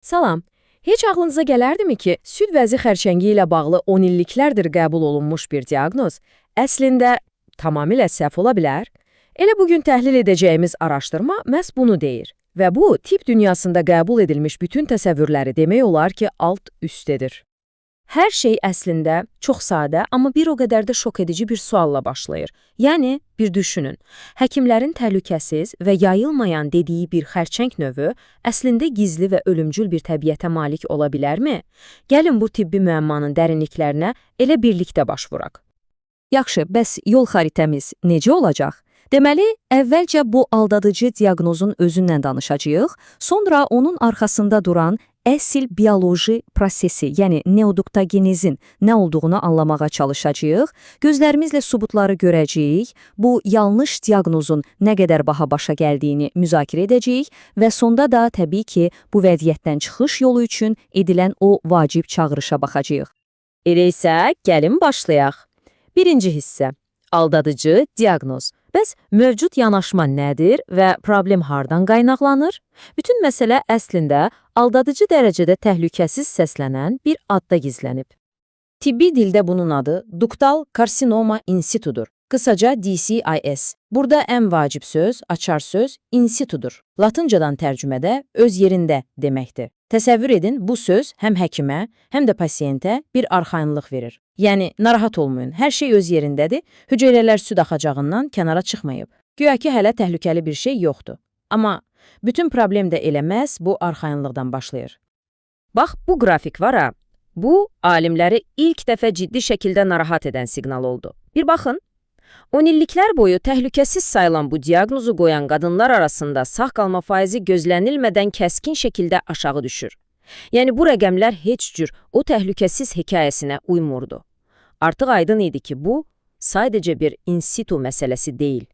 Salam. Heç ağlınıza gələrdimi ki, süd vəzi xərçəngi ilə bağlı 10 illiklərdir qəbul olunmuş bir diaqnoz əslində tamamilə səhv ola bilər? Elə bugün təhlil edəcəyimiz araşdırma məhz bunu deyir. Və bu, tibb dünyasında qəbul edilmiş bütün təsəvvürləri demək olar ki, alt-üst edir. Hər şey əslində çox sadə, amma bir o qədər də şok edici bir sualla başlayır. Yəni, bir düşünün, həkimlərin təhlükəsiz və yayılmayan dediyi bir xərçəng növü əslində gizli və ölümcül bir təbiətə malik ola bilərmi? Gəlin bu tibbi müəmmanın dərinliklərinə elə birlikdə baş vuraq. Yaxşı, bəs yol xəritəmiz necə olacaq? Deməli, əvvəlcə bu aldadıcı diaqnozun özündən danışacağıq, sonra onun arxasında duran əsl bioloji prosesi, yəni neoduktogenezin nə olduğunu anlamağa çalışacağıq, gözlərimizlə sübutları görəcəyik, bu yanlış diaqnozun nə qədər baha başa gəldiyini müzakirə edəcəyik və sonda da təbii ki, bu vəziyyətdən çıxış yolu üçün edilən o vacib çağırışa baxacağıq. Elə isə gəlin başlayaq. Birinci hissə, aldadıcı diaqnoz. Bəs mövcud yanaşma nədir və problem hardan qaynaqlanır? Bütün məsələ əslində aldadıcı dərəcədə təhlükəsiz səslənən bir adda gizlənib. Tibbi dildə bunun adı duktal karsinoma insitudur. Qısaca DCIS. Burada ən vacib söz, açar söz insitudur. Latıncadan tərcümədə öz yerində deməkdir. Təsəvvür edin, bu söz həm həkimə, həm də pasiyentə bir arxayınlıq verir. Yəni, narahat olmayın, hər şey öz yerindədir, hüceyrələr süd axacağından kənara çıxmayıb. Güya ki, hələ təhlükəli bir şey yoxdur. Amma bütün problem də elə məhz bu arxayınlıqdan başlayır. Bax, bu qrafik var ha, bu alimləri ilk dəfə ciddi şəkildə narahat edən siqnal oldu. Bir baxın. 10 illiklər boyu təhlükəsiz sayılan bu diaqnozu qoyan qadınlar arasında sağ qalma faizi gözlənilmədən kəskin şəkildə aşağı düşür. Yəni bu rəqəmlər heç cür o təhlükəsiz hekayəsinə uymurdu. Artıq aydın idi ki, bu sadəcə bir in situ məsələsi deyil.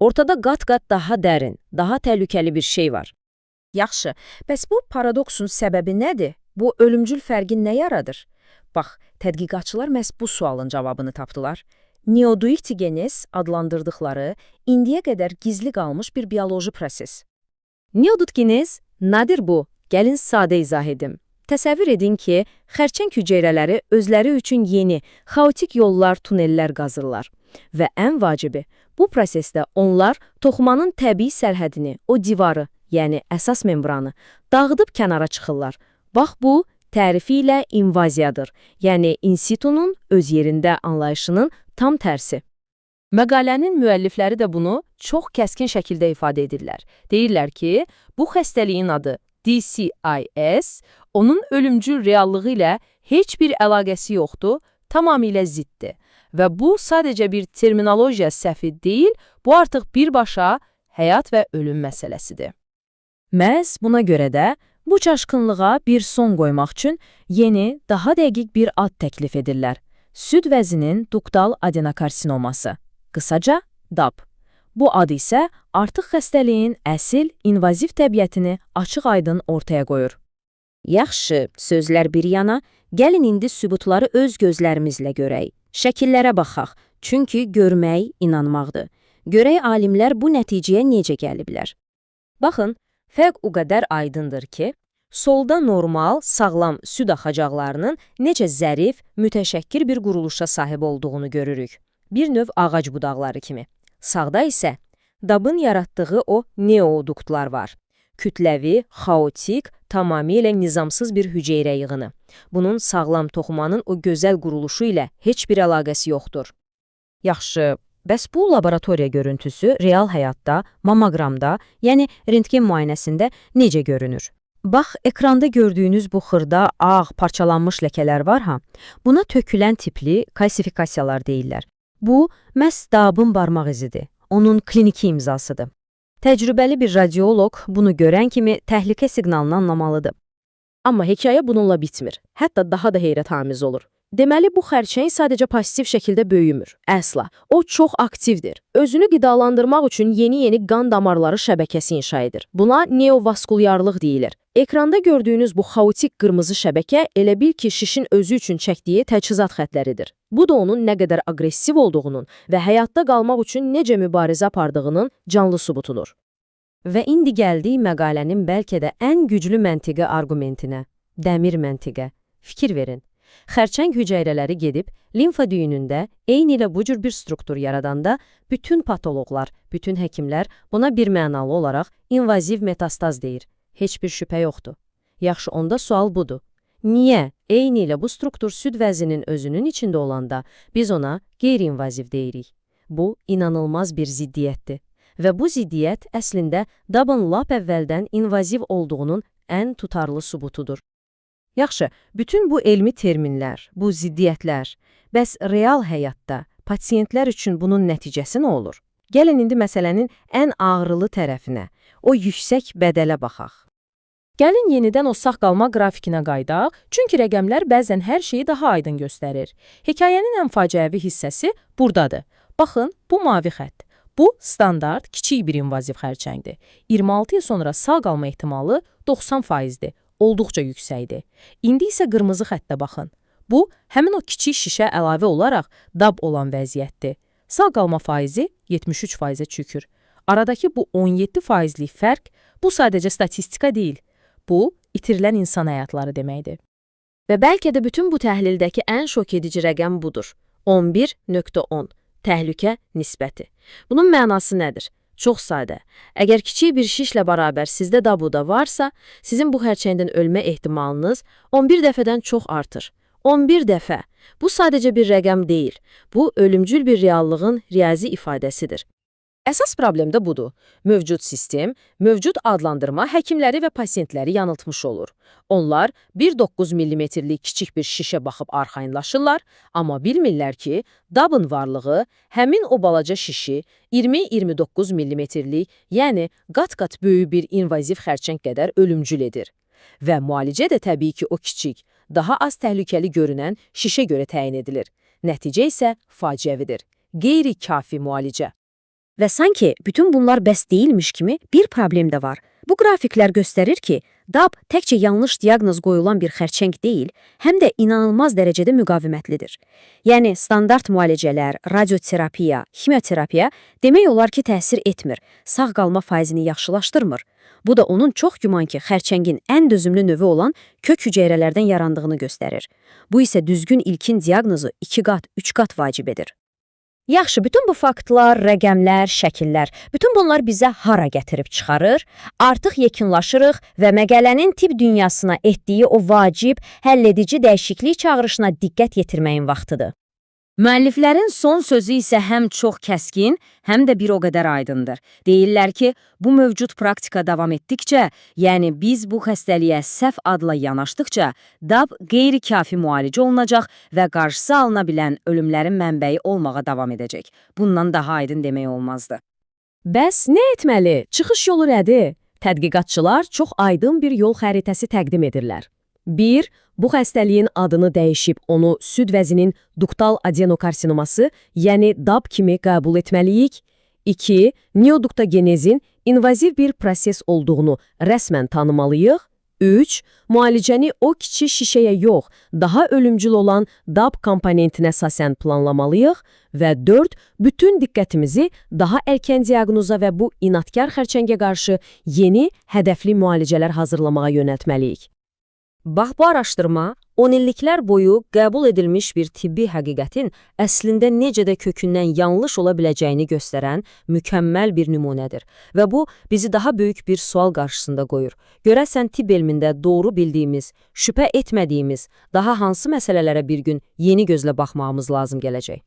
Ortada qat-qat daha dərin, daha təhlükəli bir şey var. Yaxşı, bəs bu paradoksun səbəbi nədir? Bu ölümcül fərqi nə yaradır? Bax, tədqiqatçılar məhz bu sualın cavabını tapdılar. Neoduktogenez adlandırdıqları indiyə qədər gizli qalmış bir bioloji proses. Neoduktogenez nədir bu? Gəlin sadə izah edim. Təsəvvür edin ki, xərçəng hüceyrələri özləri üçün yeni, xaotik yollar, tunellər qazırlar. Və ən vacibi, bu prosesdə onlar toxumanın təbii sərhədini, o divarı, yəni əsas membranı, dağıdıb kənara çıxırlar. Bax bu, tərifi ilə invaziyadır, yəni in situnun öz yerində anlayışının tam tərsi. Məqalənin müəllifləri də bunu çox kəskin şəkildə ifadə edirlər. Deyirlər ki, bu xəstəliyin adı DCIS, onun ölümcül reallığı ilə heç bir əlaqəsi yoxdur, tamamilə ziddir. Və bu sadəcə bir terminologiya səhvi deyil, bu artıq birbaşa həyat və ölüm məsələsidir. Məhz buna görə də bu çaşqınlığa bir son qoymaq üçün yeni, daha dəqiq bir ad təklif edirlər. Süd vəzinin duktal adenokarsinoması, qısaca DAP. Bu ad isə artıq xəstəliyin əsl, invaziv təbiətini açıq-aydın ortaya qoyur. Yaxşı, sözlər bir yana, gəlin indi sübutları öz gözlərimizlə görək. Şəkillərə baxaq, çünki görmək inanmaqdır. Görək alimlər bu nəticəyə necə gəliblər. Baxın, fərq o qədər aydındır ki, solda normal, sağlam süd axacaqlarının necə zərif, mütəşəkkir bir quruluşa sahib olduğunu görürük. Bir növ ağac budaqları kimi. Sağda isə DAB-ın yaratdığı o neoduktlar var. Kütləvi, xaotik, tamamilə nizamsız bir hüceyrə yığını. Bunun sağlam toxumanın o gözəl quruluşu ilə heç bir əlaqəsi yoxdur. Yaxşı, bəs bu laboratoriya görüntüsü real həyatda, mammoqramda, yəni rentgen müayinəsində necə görünür? Bax, ekranda gördüyünüz bu xırda, ağ, parçalanmış ləkələr var ha, buna tökülən tipli kalsifikasiyalar deyirlər. Bu, məhz DAB-ın barmaq izidir, onun kliniki imzasıdır. Təcrübəli bir radioloq bunu görən kimi təhlükə siqnalını anlamalıdır. Amma hekayə bununla bitmir, hətta daha da heyrətamiz olur. Deməli, bu xərçəng sadəcə pasiv şəkildə böyümür. Əsla. O çox aktivdir. Özünü qidalandırmaq üçün yeni-yeni qan damarları şəbəkəsi inşa edir. Buna neovaskulyarlıq deyilir. Ekranda gördüyünüz bu xaotik qırmızı şəbəkə elə bil ki, şişin özü üçün çəkdiyi təchizat xətləridir. Bu da onun nə qədər aqressiv olduğunun və həyatda qalmaq üçün necə mübarizə apardığının canlı sübutudur. Və indi gəldik məqalənin bəlkə də ən güclü məntiqi arqumentinə, dəmir məntiqə. Fikir verin. Xərçəng hüceyrələri gedib, limfa düyünündə eyni ilə bu cür bir struktur yaradanda bütün patoloqlar, bütün həkimlər buna bir mənalı olaraq invaziv metastaz deyir. Heç bir şübhə yoxdur. Yaxşı, onda sual budur. Niyə eyni ilə bu struktur süd vəzinin özünün içində olanda biz ona qeyri-invaziv deyirik? Bu, inanılmaz bir ziddiyyətdir. Və bu ziddiyyət əslində DAB-ın lap əvvəldən invaziv olduğunun ən tutarlı sübutudur. Yaxşı, bütün bu elmi terminlər, bu ziddiyyətlər, bəs real həyatda pasiyentlər üçün bunun nəticəsi nə olur? Gəlin indi məsələnin ən ağrılı tərəfinə, o yüksək bədələ baxaq. Gəlin yenidən o sağ qalma qrafikinə qaydaq, çünki rəqəmlər bəzən hər şeyi daha aydın göstərir. Hekayənin ən faciəvi hissəsi buradadır. Baxın, bu mavi xətt. Bu, standart, kiçik bir invaziv xərçəngdir. 26 il sonra sağ qalma ehtimalı 90%-dir, olduqca yüksəkdir. İndi isə qırmızı xəttə baxın. Bu, həmin o kiçik şişə əlavə olaraq DAB olan vəziyyətdir. Sağ qalma faizi 73%-ə çükür. Aradakı bu 17%lik fərq, bu sadəcə statistika deyil. Bu, itirilən insan həyatları deməkdir. Və bəlkə də bütün bu təhlildəki ən şok edici rəqəm budur. 11.10. Təhlükə nisbəti. Bunun mənası nədir? Çox sadə. Əgər kiçik bir şişlə bərabər sizdə DAB-da varsa, sizin bu xərçəngdən ölmə ehtimalınız 11 dəfədən çox artır. 11 dəfə. Bu sadəcə bir rəqəm deyil. Bu, ölümcül bir reallığın riyazi ifadəsidir. Əsas problem də budur. Mövcud sistem, mövcud adlandırma həkimləri və pasiyentləri yanıltmış olur. Onlar 1,9 mm-lik kiçik bir şişə baxıb arxayınlaşırlar, amma bilmirlər ki, DAB-ın varlığı həmin o balaca şişi 20-29 mm-lik, yəni qat-qat böyük bir invaziv xərçəng qədər ölümcül edir. Və müalicə də təbii ki, o kiçik, daha az təhlükəli görünən şişə görə təyin edilir. Nəticə isə faciəvidir. Qeyri-kafi müalicə. Və sanki bütün bunlar bəs deyilmiş kimi bir problem də var. Bu qrafiklər göstərir ki, DAB təkcə yanlış diaqnoz qoyulan bir xərçəng deyil, həm də inanılmaz dərəcədə müqavimətlidir. Yəni, standart müalicələr, radioterapiya, ximioterapiya demək olar ki, təsir etmir, sağ qalma faizini yaxşılaşdırmır. Bu da onun çox güman ki, xərçəngin ən dözümlü növü olan kök hüceyrələrdən yarandığını göstərir. Bu isə düzgün ilkin diaqnozu 2 qat, 3 qat vacib edir. Yaxşı, bütün bu faktlar, rəqəmlər, şəkillər, bütün bunlar bizə hara gətirib çıxarır? Artıq yekunlaşırıq və məqalənin tibb dünyasına etdiyi o vacib, həlledici dəyişiklik çağırışına diqqət yetirməyin vaxtıdır. Müəlliflərin son sözü isə həm çox kəskin, həm də bir o qədər aydındır. Deyirlər ki, bu mövcud praktika davam etdikcə, yəni biz bu xəstəliyə səhv adla yanaşdıqca, DAB qeyri-kafi müalicə olunacaq və qarşısı alına bilən ölümlərin mənbəyi olmağa davam edəcək. Bundan daha aydın demək olmazdı. Bəs nə etməli? Çıxış yolu nədir? Tədqiqatçılar çox aydın bir yol xəritəsi təqdim edirlər. 1. Bu xəstəliyin adını dəyişib onu süd vəzinin duktal adenokarsinoması, yəni DAB kimi qəbul etməliyik. 2. Neoduktogenezin invaziv bir proses olduğunu rəsmən tanımalıyıq. 3. Müalicəni o kiçik şişəyə yox, daha ölümcül olan DAB komponentinə əsasən planlamalıyıq. Və 4. Bütün diqqətimizi daha erkən diaqnoza və bu inadkar xərçəngə qarşı yeni, hədəfli müalicələr hazırlamağa yönəltməliyik. Bax, bu araşdırma 10 illiklər boyu qəbul edilmiş bir tibbi həqiqətin əslində necə də kökündən yanlış ola biləcəyini göstərən mükəmməl bir nümunədir. Və bu, bizi daha böyük bir sual qarşısında qoyur. Görəsən tibb elmində doğru bildiyimiz, şübhə etmədiyimiz, daha hansı məsələlərə bir gün yeni gözlə baxmağımız lazım gələcək?